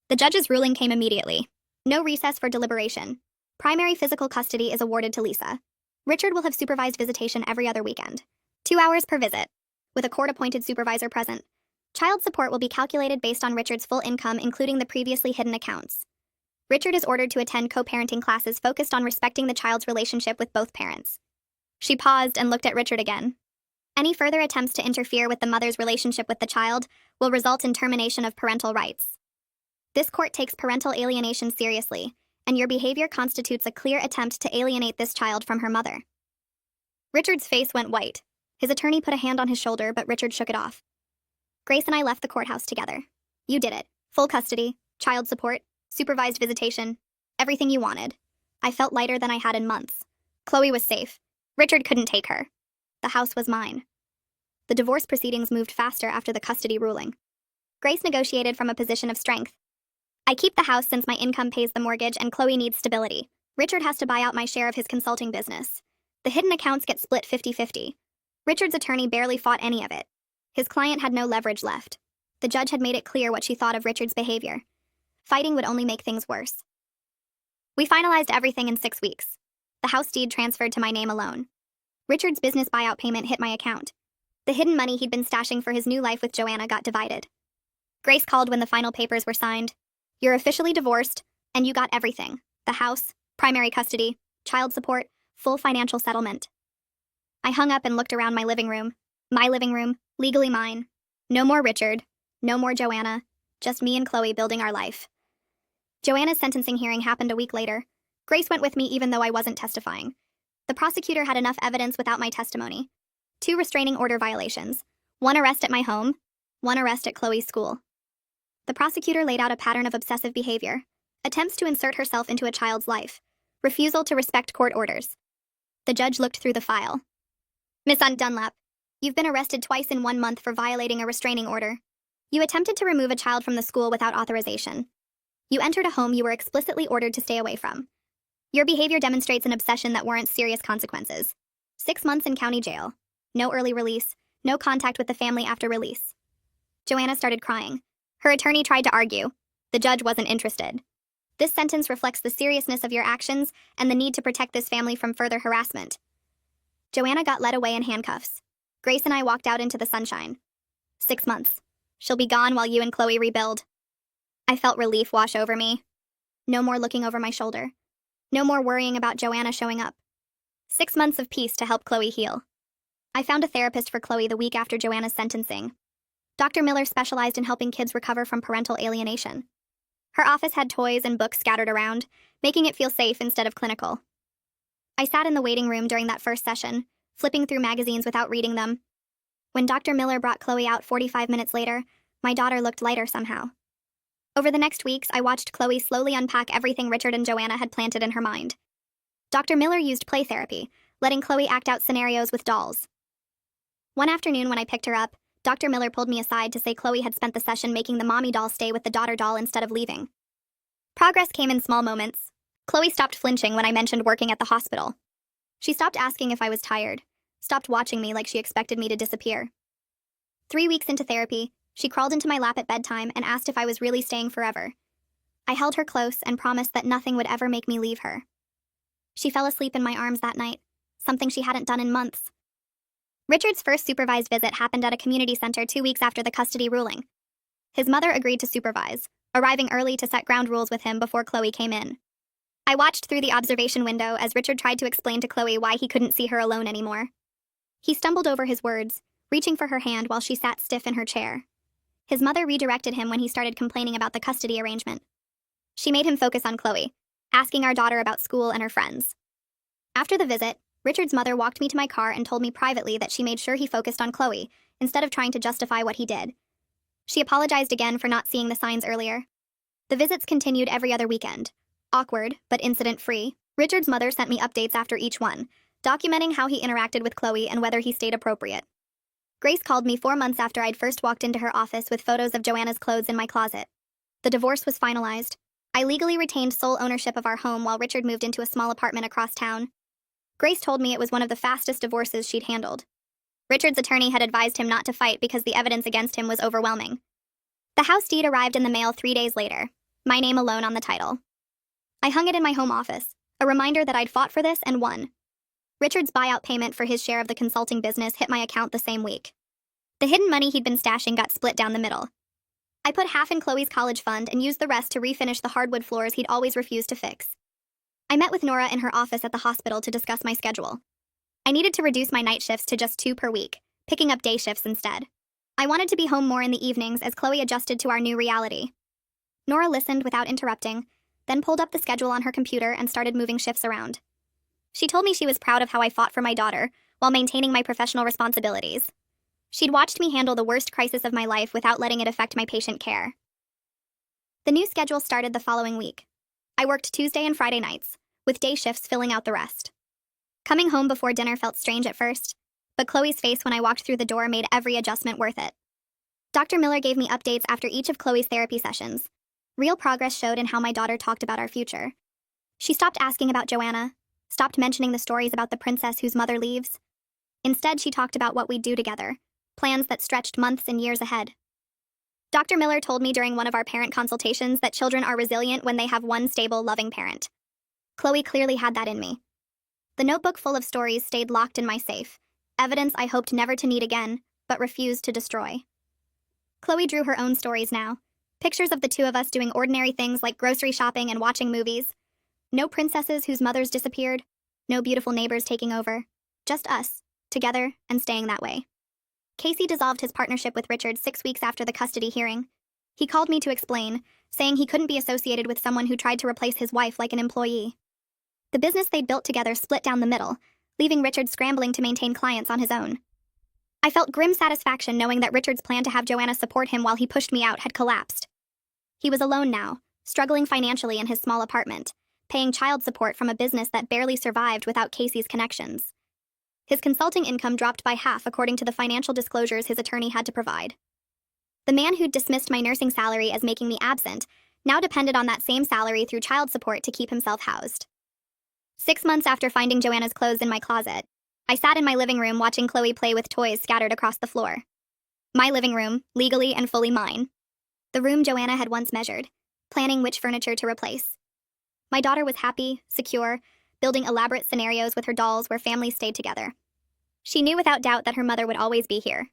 The judge's ruling came immediately. No recess for deliberation. Primary physical custody is awarded to Lisa. Richard will have supervised visitation every other weekend. 2 hours per visit, with a court-appointed supervisor present. Child support will be calculated based on Richard's full income, including the previously hidden accounts. Richard is ordered to attend co-parenting classes focused on respecting the child's relationship with both parents. She paused and looked at Richard again. Any further attempts to interfere with the mother's relationship with the child will result in termination of parental rights. This court takes parental alienation seriously, and your behavior constitutes a clear attempt to alienate this child from her mother. Richard's face went white. His attorney put a hand on his shoulder, but Richard shook it off. "Grace and I left the courthouse together. You did it. Full custody, child support, supervised visitation, everything you wanted. I felt lighter than I had in months. Chloe was safe. Richard couldn't take her. The house was mine." The divorce proceedings moved faster after the custody ruling. Grace negotiated from a position of strength. "I keep the house since my income pays the mortgage and Chloe needs stability. Richard has to buy out my share of his consulting business. The hidden accounts get split 50-50. Richard's attorney barely fought any of it. His client had no leverage left. The judge had made it clear what she thought of Richard's behavior. Fighting would only make things worse. We finalized everything in 6 weeks. The house deed transferred to my name alone. Richard's business buyout payment hit my account. The hidden money he'd been stashing for his new life with Joanna got divided. Grace called when the final papers were signed. "You're officially divorced, and you got everything. The house, primary custody, child support, full financial settlement." I hung up and looked around my living room, legally mine. No more Richard, no more Joanna, just me and Chloe building our life. Joanna's sentencing hearing happened a week later. Grace went with me even though I wasn't testifying. The prosecutor had enough evidence without my testimony. 2 restraining order violations, 1 arrest at my home, 1 arrest at Chloe's school. The prosecutor laid out a pattern of obsessive behavior, attempts to insert herself into a child's life, refusal to respect court orders. The judge looked through the file. "Miss Dunlap, you've been arrested twice in 1 month for violating a restraining order. You attempted to remove a child from the school without authorization. You entered a home you were explicitly ordered to stay away from. Your behavior demonstrates an obsession that warrants serious consequences. 6 months in county jail. No early release. No contact with the family after release." Joanna started crying. Her attorney tried to argue. The judge wasn't interested. This sentence reflects the seriousness of your actions and the need to protect this family from further harassment. Joanna got led away in handcuffs. Grace and I walked out into the sunshine. 6 months. She'll be gone while you and Chloe rebuild. I felt relief wash over me. No more looking over my shoulder. No more worrying about Joanna showing up. 6 months of peace to help Chloe heal. I found a therapist for Chloe the week after Joanna's sentencing. Dr. Miller specialized in helping kids recover from parental alienation. Her office had toys and books scattered around, making it feel safe instead of clinical. I sat in the waiting room during that first session, flipping through magazines without reading them. When Dr. Miller brought Chloe out 45 minutes later, my daughter looked lighter somehow. Over the next weeks, I watched Chloe slowly unpack everything Richard and Joanna had planted in her mind. Dr. Miller used play therapy, letting Chloe act out scenarios with dolls. One afternoon when I picked her up, Dr. Miller pulled me aside to say Chloe had spent the session making the mommy doll stay with the daughter doll instead of leaving. Progress came in small moments. Chloe stopped flinching when I mentioned working at the hospital. She stopped asking if I was tired, stopped watching me like she expected me to disappear. 3 weeks into therapy, she crawled into my lap at bedtime and asked if I was really staying forever. I held her close and promised that nothing would ever make me leave her. She fell asleep in my arms that night, something she hadn't done in months. Richard's first supervised visit happened at a community center 2 weeks after the custody ruling. His mother agreed to supervise, arriving early to set ground rules with him before Chloe came in. I watched through the observation window as Richard tried to explain to Chloe why he couldn't see her alone anymore. He stumbled over his words, reaching for her hand while she sat stiff in her chair. His mother redirected him when he started complaining about the custody arrangement. She made him focus on Chloe, asking our daughter about school and her friends. After the visit, Richard's mother walked me to my car and told me privately that she made sure he focused on Chloe, instead of trying to justify what he did. She apologized again for not seeing the signs earlier. The visits continued every other weekend. Awkward, but incident-free. Richard's mother sent me updates after each one, documenting how he interacted with Chloe and whether he stayed appropriate. Grace called me 4 months after I'd first walked into her office with photos of Joanna's clothes in my closet. The divorce was finalized. I legally retained sole ownership of our home while Richard moved into a small apartment across town. Grace told me it was one of the fastest divorces she'd handled. Richard's attorney had advised him not to fight because the evidence against him was overwhelming. The house deed arrived in the mail 3 days later, my name alone on the title. I hung it in my home office, a reminder that I'd fought for this and won. Richard's buyout payment for his share of the consulting business hit my account the same week. The hidden money he'd been stashing got split down the middle. I put half in Chloe's college fund and used the rest to refinish the hardwood floors he'd always refused to fix. I met with Nora in her office at the hospital to discuss my schedule. I needed to reduce my night shifts to just 2 per week, picking up day shifts instead. I wanted to be home more in the evenings as Chloe adjusted to our new reality. Nora listened without interrupting, then pulled up the schedule on her computer and started moving shifts around. She told me she was proud of how I fought for my daughter while maintaining my professional responsibilities. She'd watched me handle the worst crisis of my life without letting it affect my patient care. The new schedule started the following week. I worked Tuesday and Friday nights, with day shifts filling out the rest. Coming home before dinner felt strange at first, but Chloe's face when I walked through the door made every adjustment worth it. Dr. Miller gave me updates after each of Chloe's therapy sessions. Real progress showed in how my daughter talked about our future. She stopped asking about Joanna, stopped mentioning the stories about the princess whose mother leaves. Instead, she talked about what we'd do together, plans that stretched months and years ahead. Dr. Miller told me during one of our parent consultations that children are resilient when they have one stable, loving parent. Chloe clearly had that in me. The notebook full of stories stayed locked in my safe, evidence I hoped never to need again, but refused to destroy. Chloe drew her own stories now, pictures of the two of us doing ordinary things like grocery shopping and watching movies. No princesses whose mothers disappeared, no beautiful neighbors taking over, just us, together and staying that way. Casey dissolved his partnership with Richard 6 weeks after the custody hearing. He called me to explain, saying he couldn't be associated with someone who tried to replace his wife like an employee. The business they'd built together split down the middle, leaving Richard scrambling to maintain clients on his own. I felt grim satisfaction knowing that Richard's plan to have Joanna support him while he pushed me out had collapsed. He was alone now, struggling financially in his small apartment, paying child support from a business that barely survived without Casey's connections. His consulting income dropped by half according to the financial disclosures his attorney had to provide. The man who'd dismissed my nursing salary as making me absent now depended on that same salary through child support to keep himself housed. 6 months after finding Joanna's clothes in my closet, I sat in my living room watching Chloe play with toys scattered across the floor. My living room, legally and fully mine. The room Joanna had once measured, planning which furniture to replace, My daughter was happy, secure, building elaborate scenarios with her dolls where families stayed together. She knew without doubt that her mother would always be here.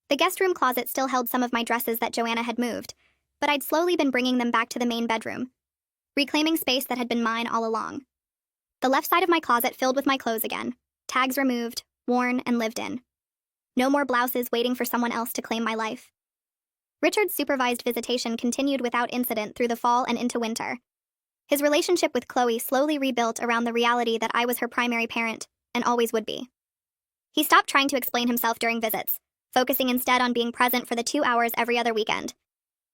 The guest room closet still held some of my dresses that Joanna had moved, but I'd slowly been bringing them back to the main bedroom, reclaiming space that had been mine all along. The left side of my closet filled with my clothes again, tags removed, worn, and lived in. No more blouses waiting for someone else to claim my life. Richard's supervised visitation continued without incident through the fall and into winter. His relationship with Chloe slowly rebuilt around the reality that I was her primary parent, and always would be. He stopped trying to explain himself during visits, focusing instead on being present for the 2 hours every other weekend.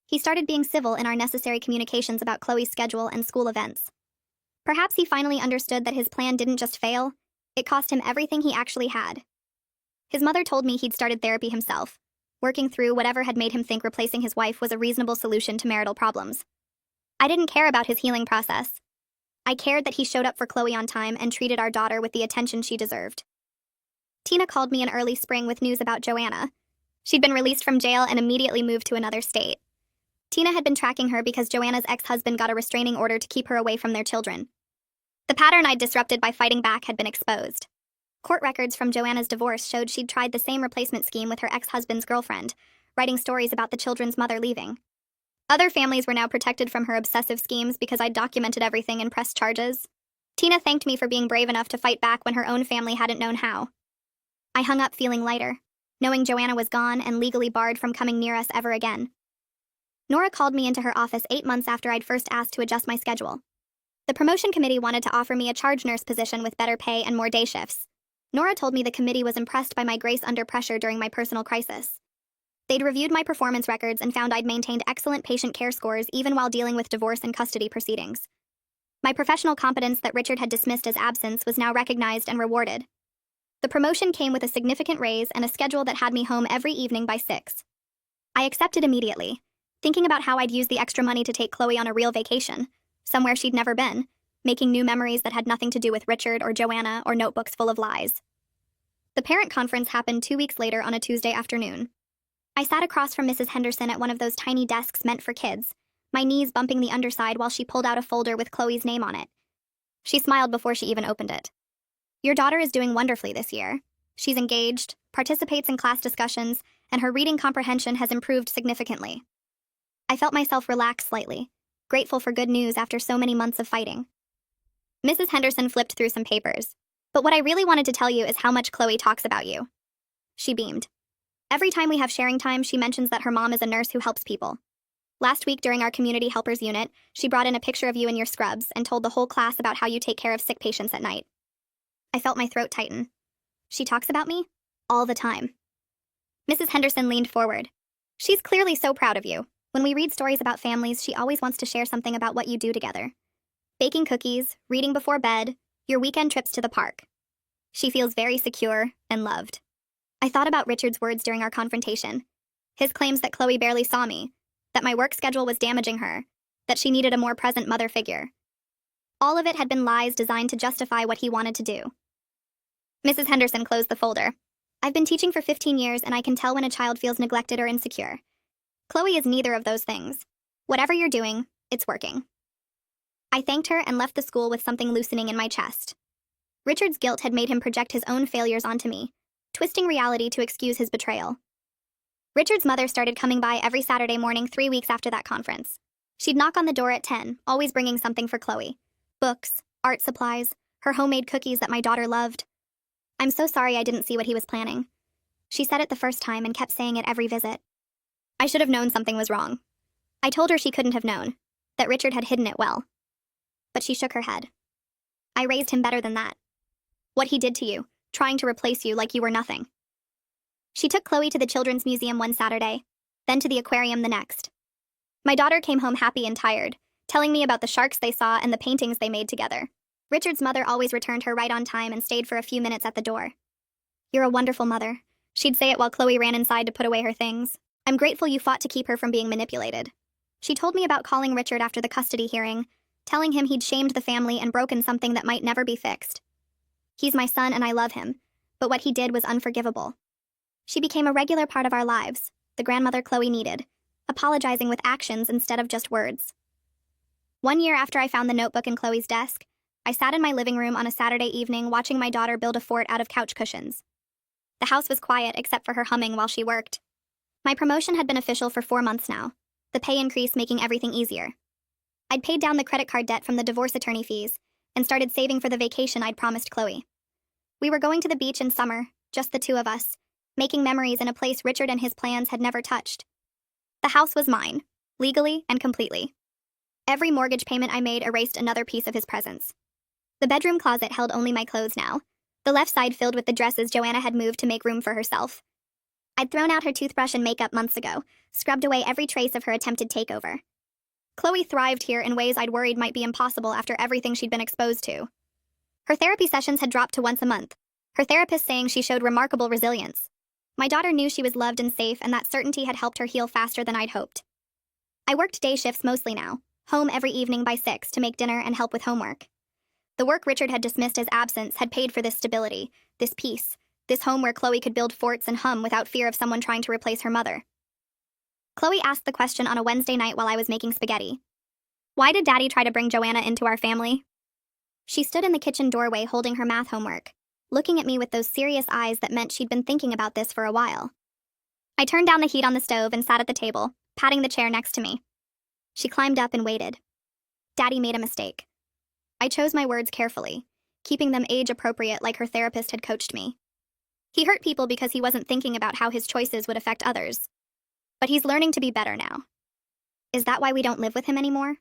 He started being civil in our necessary communications about Chloe's schedule and school events. Perhaps he finally understood that his plan didn't just fail, it cost him everything he actually had. His mother told me he'd started therapy himself, working through whatever had made him think replacing his wife was a reasonable solution to marital problems. I didn't care about his healing process. I cared that he showed up for Chloe on time and treated our daughter with the attention she deserved. Tina called me in early spring with news about Joanna. She'd been released from jail and immediately moved to another state. Tina had been tracking her because Joanna's ex-husband got a restraining order to keep her away from their children. The pattern I'd disrupted by fighting back had been exposed. Court records from Joanna's divorce showed she'd tried the same replacement scheme with her ex-husband's girlfriend, writing stories about the children's mother leaving. Other families were now protected from her obsessive schemes because I'd documented everything and pressed charges. Tina thanked me for being brave enough to fight back when her own family hadn't known how. I hung up feeling lighter, knowing Joanna was gone and legally barred from coming near us ever again. Nora called me into her office 8 months after I'd first asked to adjust my schedule. The promotion committee wanted to offer me a charge nurse position with better pay and more day shifts. Nora told me the committee was impressed by my grace under pressure during my personal crisis. They'd reviewed my performance records and found I'd maintained excellent patient care scores even while dealing with divorce and custody proceedings. My professional competence that Richard had dismissed as absence was now recognized and rewarded. The promotion came with a significant raise and a schedule that had me home every evening by 6. I accepted immediately, thinking about how I'd use the extra money to take Chloe on a real vacation, somewhere she'd never been, making new memories that had nothing to do with Richard or Joanna or notebooks full of lies. The parent conference happened 2 weeks later on a Tuesday afternoon. I sat across from Mrs. Henderson at one of those tiny desks meant for kids, my knees bumping the underside while she pulled out a folder with Chloe's name on it. She smiled before she even opened it. "Your daughter is doing wonderfully this year. She's engaged, participates in class discussions, and her reading comprehension has improved significantly." I felt myself relax slightly, grateful for good news after so many months of fighting. Mrs. Henderson flipped through some papers. "But what I really wanted to tell you is how much Chloe talks about you." She beamed. "Every time we have sharing time, she mentions that her mom is a nurse who helps people. Last week during our community helpers unit, she brought in a picture of you in your scrubs and told the whole class about how you take care of sick patients at night." I felt my throat tighten. "She talks about me? All the time." Mrs. Henderson leaned forward. "She's clearly so proud of you. When we read stories about families, she always wants to share something about what you do together. Baking cookies, reading before bed, your weekend trips to the park. She feels very secure and loved." I thought about Richard's words during our confrontation. His claims that Chloe barely saw me, that my work schedule was damaging her, that she needed a more present mother figure. All of it had been lies designed to justify what he wanted to do. Mrs. Henderson closed the folder. "I've been teaching for 15 years and I can tell when a child feels neglected or insecure. Chloe is neither of those things. Whatever you're doing, it's working." I thanked her and left the school with something loosening in my chest. Richard's guilt had made him project his own failures onto me, twisting reality to excuse his betrayal. Richard's mother started coming by every Saturday morning 3 weeks after that conference. She'd knock on the door at 10, always bringing something for Chloe. Books, art supplies, her homemade cookies that my daughter loved. "I'm so sorry I didn't see what he was planning." She said it the first time and kept saying it every visit. I should have known something was wrong. I told her she couldn't have known, that Richard had hidden it well. But she shook her head. "I raised him better than that. What he did to you, trying to replace you like you were nothing." She took Chloe to the Children's Museum one Saturday, then to the aquarium the next. My daughter came home happy and tired, telling me about the sharks they saw and the paintings they made together. Richard's mother always returned her right on time and stayed for a few minutes at the door. "You're a wonderful mother," she'd say it while Chloe ran inside to put away her things. "I'm grateful you fought to keep her from being manipulated." She told me about calling Richard after the custody hearing, telling him he'd shamed the family and broken something that might never be fixed. "He's my son and I love him, but what he did was unforgivable." She became a regular part of our lives, the grandmother Chloe needed, apologizing with actions instead of just words. 1 year after I found the notebook in Chloe's desk, I sat in my living room on a Saturday evening watching my daughter build a fort out of couch cushions. The house was quiet except for her humming while she worked. My promotion had been official for 4 months now, the pay increase making everything easier. I'd paid down the credit card debt from the divorce attorney fees and started saving for the vacation I'd promised Chloe. We were going to the beach in summer, just the two of us, making memories in a place Richard and his plans had never touched. The house was mine, legally and completely. Every mortgage payment I made erased another piece of his presence. The bedroom closet held only my clothes now, the left side filled with the dresses Joanna had moved to make room for herself. I'd thrown out her toothbrush and makeup months ago, scrubbed away every trace of her attempted takeover. Chloe thrived here in ways I'd worried might be impossible after everything she'd been exposed to. Her therapy sessions had dropped to once a month, her therapist saying she showed remarkable resilience. My daughter knew she was loved and safe, and that certainty had helped her heal faster than I'd hoped. I worked day shifts mostly now, home every evening by 6 to make dinner and help with homework. The work Richard had dismissed as absence had paid for this stability, this peace, this home where Chloe could build forts and hum without fear of someone trying to replace her mother. Chloe asked the question on a Wednesday night while I was making spaghetti. Why did Daddy try to bring Joanna into our family? She stood in the kitchen doorway holding her math homework, looking at me with those serious eyes that meant she'd been thinking about this for a while. I turned down the heat on the stove and sat at the table, patting the chair next to me. She climbed up and waited. Daddy made a mistake. I chose my words carefully, keeping them age-appropriate like her therapist had coached me. He hurt people because he wasn't thinking about how his choices would affect others. But he's learning to be better now. Is that why we don't live with him anymore?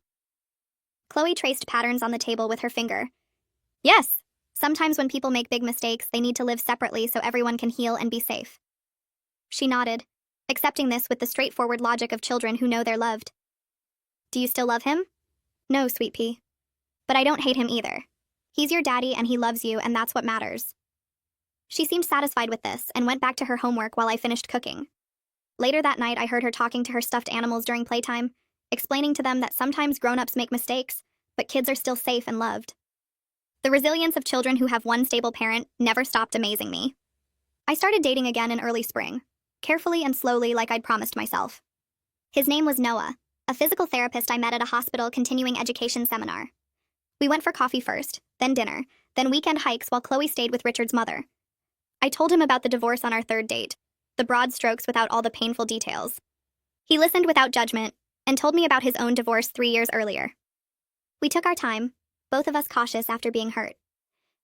Chloe traced patterns on the table with her finger. Yes, sometimes when people make big mistakes, they need to live separately so everyone can heal and be safe. She nodded, accepting this with the straightforward logic of children who know they're loved. Do you still love him? No, sweet pea. But I don't hate him either. He's your daddy and he loves you, and that's what matters. She seemed satisfied with this and went back to her homework while I finished cooking. Later that night, I heard her talking to her stuffed animals during playtime, explaining to them that sometimes grown-ups make mistakes, but kids are still safe and loved. The resilience of children who have one stable parent never stopped amazing me. I started dating again in early spring, carefully and slowly like I'd promised myself. His name was Noah, a physical therapist I met at a hospital continuing education seminar. We went for coffee first, then dinner, then weekend hikes while Chloe stayed with Richard's mother. I told him about the divorce on our third date, the broad strokes without all the painful details. He listened without judgment and told me about his own divorce 3 years earlier. We took our time, both of us cautious after being hurt.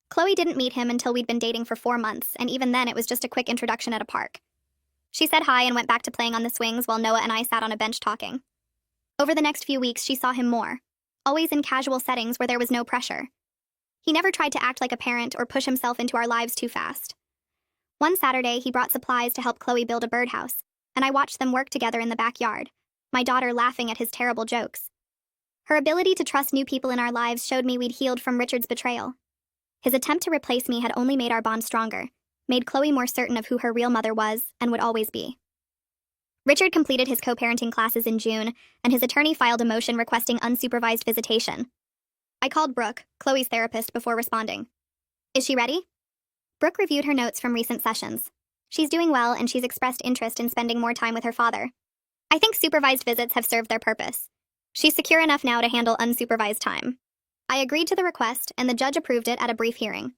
Chloe didn't meet him until we'd been dating for 4 months, and even then it was just a quick introduction at a park. She said hi and went back to playing on the swings while Noah and I sat on a bench talking. Over the next few weeks, she saw him more, always in casual settings where there was no pressure. He never tried to act like a parent or push himself into our lives too fast. One Saturday, he brought supplies to help Chloe build a birdhouse, and I watched them work together in the backyard, my daughter laughing at his terrible jokes. Her ability to trust new people in our lives showed me we'd healed from Richard's betrayal. His attempt to replace me had only made our bond stronger, made Chloe more certain of who her real mother was and would always be. Richard completed his co-parenting classes in June, and his attorney filed a motion requesting unsupervised visitation. I called Brooke, Chloe's therapist, before responding. Is she ready? Brooke reviewed her notes from recent sessions. She's doing well, and she's expressed interest in spending more time with her father. I think supervised visits have served their purpose. She's secure enough now to handle unsupervised time. I agreed to the request, and the judge approved it at a brief hearing.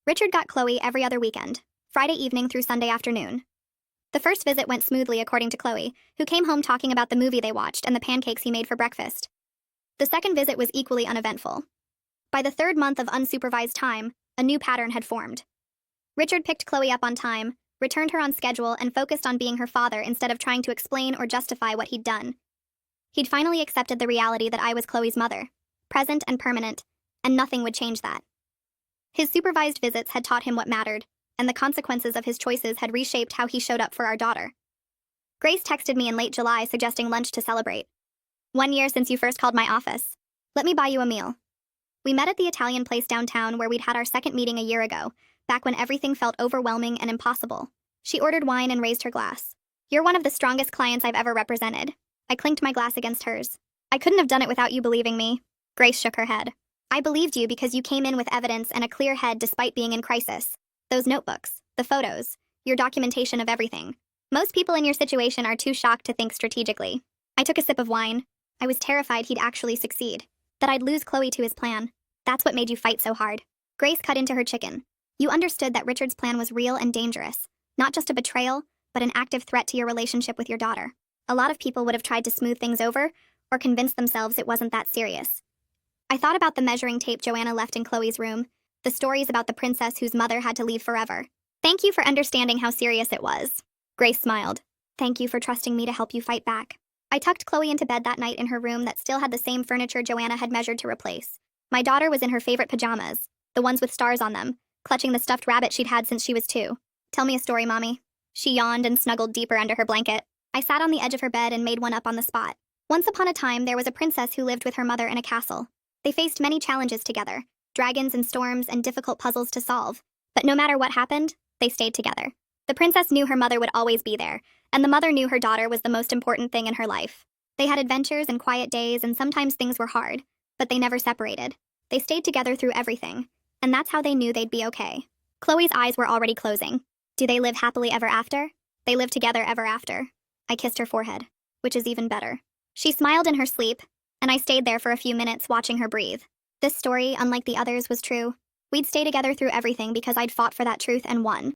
Richard got Chloe every other weekend, Friday evening through Sunday afternoon. The first visit went smoothly according to Chloe, who came home talking about the movie they watched and the pancakes he made for breakfast. The second visit was equally uneventful. By the third month of unsupervised time, a new pattern had formed. Richard picked Chloe up on time, returned her on schedule, and focused on being her father instead of trying to explain or justify what he'd done. He'd finally accepted the reality that I was Chloe's mother, present and permanent, and nothing would change that. His supervised visits had taught him what mattered, and the consequences of his choices had reshaped how he showed up for our daughter. Grace texted me in late July suggesting lunch to celebrate. 1 year since you first called my office. Let me buy you a meal. We met at the Italian place downtown where we'd had our second meeting a year ago, back when everything felt overwhelming and impossible. She ordered wine and raised her glass. You're one of the strongest clients I've ever represented. I clinked my glass against hers. I couldn't have done it without you believing me. Grace shook her head. I believed you because you came in with evidence and a clear head despite being in crisis. Those notebooks, the photos, your documentation of everything. Most people in your situation are too shocked to think strategically. I took a sip of wine. I was terrified he'd actually succeed. That I'd lose Chloe to his plan. That's what made you fight so hard. Grace cut into her chicken. You understood that Richard's plan was real and dangerous. Not just a betrayal, but an active threat to your relationship with your daughter. A lot of people would have tried to smooth things over, or convince themselves it wasn't that serious. I thought about the measuring tape Joanna left in Chloe's room, the stories about the princess whose mother had to leave forever. Thank you for understanding how serious it was. Grace smiled. Thank you for trusting me to help you fight back. I tucked Chloe into bed that night in her room that still had the same furniture Joanna had measured to replace. My daughter was in her favorite pajamas, the ones with stars on them, clutching the stuffed rabbit she'd had since she was 2. Tell me a story, Mommy. She yawned and snuggled deeper under her blanket. I sat on the edge of her bed and made one up on the spot. Once upon a time, there was a princess who lived with her mother in a castle. They faced many challenges together, dragons and storms and difficult puzzles to solve. But no matter what happened, they stayed together. The princess knew her mother would always be there, and the mother knew her daughter was the most important thing in her life. They had adventures and quiet days, and sometimes things were hard, but they never separated. They stayed together through everything, and that's how they knew they'd be okay. Chloe's eyes were already closing. Do they live happily ever after? They live together ever after. I kissed her forehead, which is even better. She smiled in her sleep, and I stayed there for a few minutes watching her breathe. This story, unlike the others, was true. We'd stay together through everything because I'd fought for that truth and won.